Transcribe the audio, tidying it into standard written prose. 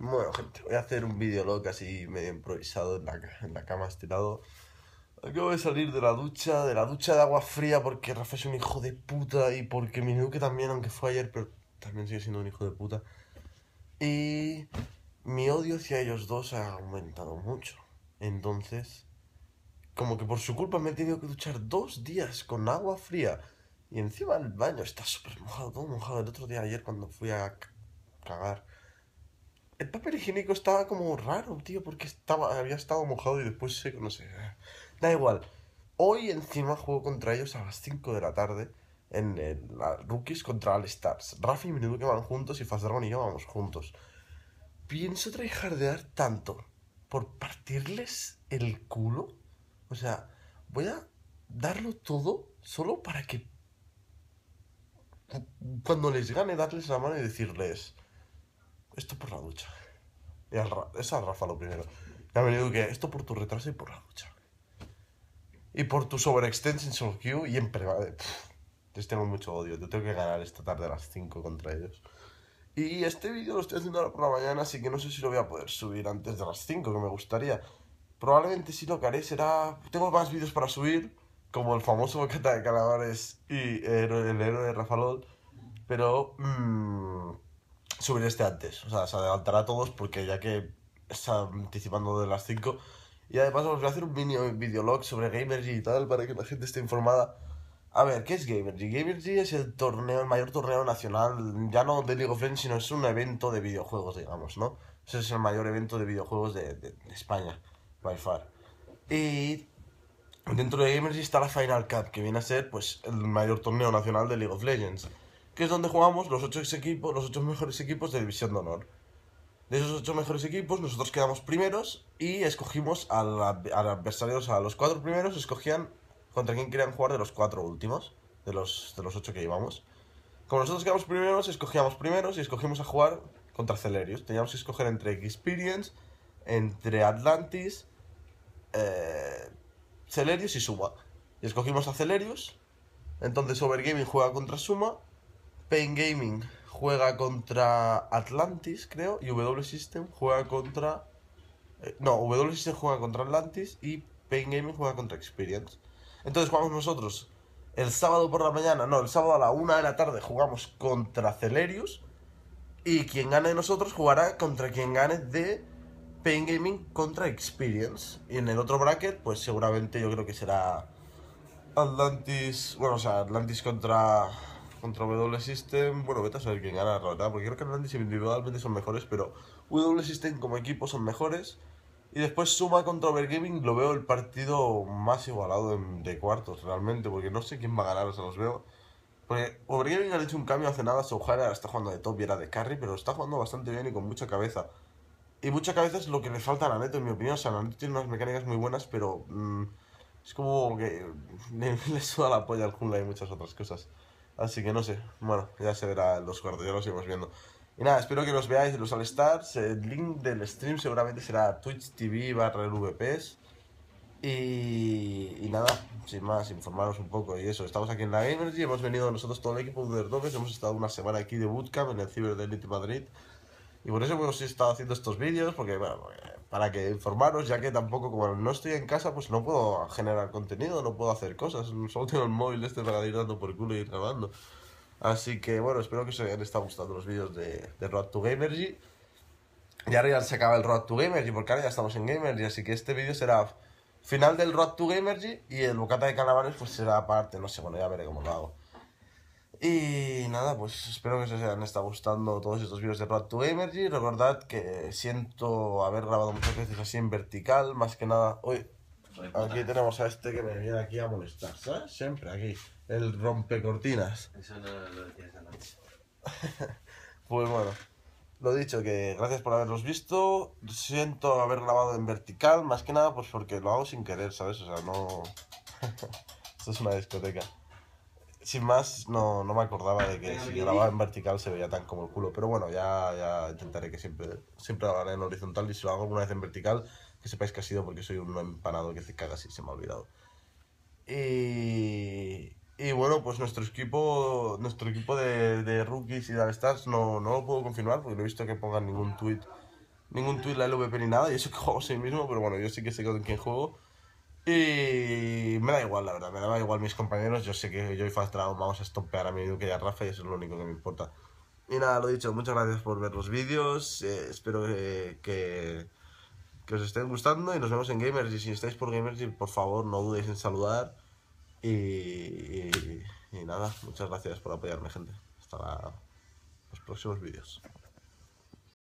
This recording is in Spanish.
Bueno, gente, voy a hacer un videolog así medio improvisado en la cama estirado. Acabo de salir de la ducha de agua fría porque Rafa es un hijo de puta y porque mi nuke también, aunque fue ayer, pero también sigue siendo un hijo de puta. Y mi odio hacia ellos dos ha aumentado mucho. Entonces, como que por su culpa me he tenido que duchar 2 días con agua fría. Y encima el baño está súper mojado, todo mojado. El otro día, ayer, cuando fui a cagar, el papel higiénico estaba como raro, tío, porque había estado mojado y después seco, no sé. Da igual. Hoy encima juego contra ellos a las 5 de la tarde en la Rookies contra All Stars. Rafi y Menudo que van juntos y Fast Dragon y yo vamos juntos. Pienso tryhardear tanto por partirles el culo. O sea, voy a darlo todo solo para que cuando les gane darles la mano y decirles esto por la ducha. Y es a Rafa lo primero. Me ha venido que esto por tu retraso y por la ducha. Y por tu overextend en solo queue y en privado. Les tengo mucho odio. Yo tengo que ganar esta tarde a las 5 contra ellos. Y este vídeo lo estoy haciendo ahora por la mañana, así que no sé si lo voy a poder subir antes de las 5, que me gustaría. Probablemente sí lo que haré será... Tengo más vídeos para subir, como el famoso bocata de calamares y el héroe de Rafa LOL. Pero subiré este antes. O sea, se adelantará a todos porque ya que está anticipando de las 5. Y además os voy a hacer un mini videolog sobre Gamergy y tal para que la gente esté informada. A ver, ¿qué es Gamergy? Gamergy es el torneo, el mayor torneo nacional, ya no de League of Legends, sino es un evento de videojuegos, digamos, ¿no? Ese es el mayor evento de videojuegos de España, by far. Y dentro de Gamergy está la Final Cup, que viene a ser, pues, el mayor torneo nacional de League of Legends, que es donde jugamos los 8 equipos, los 8 mejores equipos de División de Honor. De esos 8 mejores equipos, nosotros quedamos primeros y escogimos al adversario, o sea, los 4 primeros escogían contra quién querían jugar de los 4 últimos, de los 8 que íbamos. Como nosotros quedamos primeros, escogíamos primeros y escogimos a jugar contra Celerius. Teníamos que escoger entre Experience, entre Atlantis, Celerius y Suma. Y escogimos a Celerius. Entonces Overgaming juega contra Suma, Pain Gaming juega contra Atlantis, creo, y W System juega contra... no, W System juega contra Atlantis y Pain Gaming juega contra Experience. Entonces jugamos nosotros el sábado por la mañana, no, el sábado a la 1 de la tarde jugamos contra Celerius y quien gane de nosotros jugará contra quien gane de Pain Gaming contra Experience. Y en el otro bracket, pues seguramente yo creo que será Atlantis, bueno, o sea, Atlantis contra W System. Bueno, vete a saber quién gana, la verdad, porque creo que Atlantis individualmente son mejores, pero W System como equipo son mejores. Y después Suma contra Overgaming, lo veo el partido más igualado de cuartos, realmente, porque no sé quién va a ganar, o sea, los veo. Porque Overgaming ha hecho un cambio hace nada, Souhara está jugando de top y era de carry, pero está jugando bastante bien y con mucha cabeza. Y mucha cabeza es lo que le falta a Naneto, en mi opinión. O sea, Naneto tiene unas mecánicas muy buenas, pero es como que le suda la polla al Junla y muchas otras cosas. Así que no sé, bueno, ya se verá en los cuartos, ya lo seguimos viendo. Y nada, espero que los veáis los All Stars. El link del stream seguramente será Twitch TV/LVPs. Y nada, sin más, informaros un poco. Y eso, estamos aquí en la Gamergy, hemos venido nosotros todo el equipo de Underdogs, hemos estado una semana aquí de bootcamp en el Ciber de Elite Madrid. Y por eso hemos estado haciendo estos vídeos, porque bueno, para que informaros, ya que tampoco, como no estoy en casa, pues no puedo generar contenido, no puedo hacer cosas, solo tengo el móvil este para ir dando por culo y ir grabando. Así que bueno, espero que os hayan estado gustando los vídeos de Road to Gamergy. Y ahora ya se acaba el Road to Gamergy, porque ahora ya estamos en Gamergy, así que este vídeo será final del Road to Gamergy y el bocata de calamares pues será aparte, no sé, bueno, ya veré cómo lo hago. Y nada, pues espero que os hayan estado gustando todos estos vídeos de Road to Gamergy. Recordad que siento haber grabado muchas veces así en vertical, más que nada. Uy, aquí tenemos a este que me viene aquí a molestar, ¿sabes? Siempre aquí, el rompecortinas. Eso no lo decías antes. Pues bueno, lo dicho, que gracias por haberlos visto. Siento haber grabado en vertical, más que nada pues porque lo hago sin querer, ¿sabes? O sea, no... Esto es una discoteca. Sin más, no me acordaba de que si grababa en vertical se veía tan como el culo. Pero bueno, ya intentaré que siempre lo haré en horizontal. Y si lo hago alguna vez en vertical, que sepáis que ha sido porque soy un empanado que se caga así, se me ha olvidado. Y bueno, pues nuestro equipo de rookies y de All Stars no lo puedo confirmar porque no he visto que pongan ningún tweet ningún tweet la LVP ni nada. Y eso que juego a sí mismo, pero bueno, yo sí que sé con quién juego. Y me da igual, la verdad, me da igual mis compañeros. Yo sé que yo y Fast Dragon vamos a estompear a mi Duque y a Rafa y eso es lo único que me importa. Y nada, lo dicho, muchas gracias por ver los vídeos. Espero que os estén gustando y nos vemos en Gamers. Y si estáis por Gamers, por favor, no dudéis en saludar. Y nada, muchas gracias por apoyarme, gente. Hasta los próximos vídeos.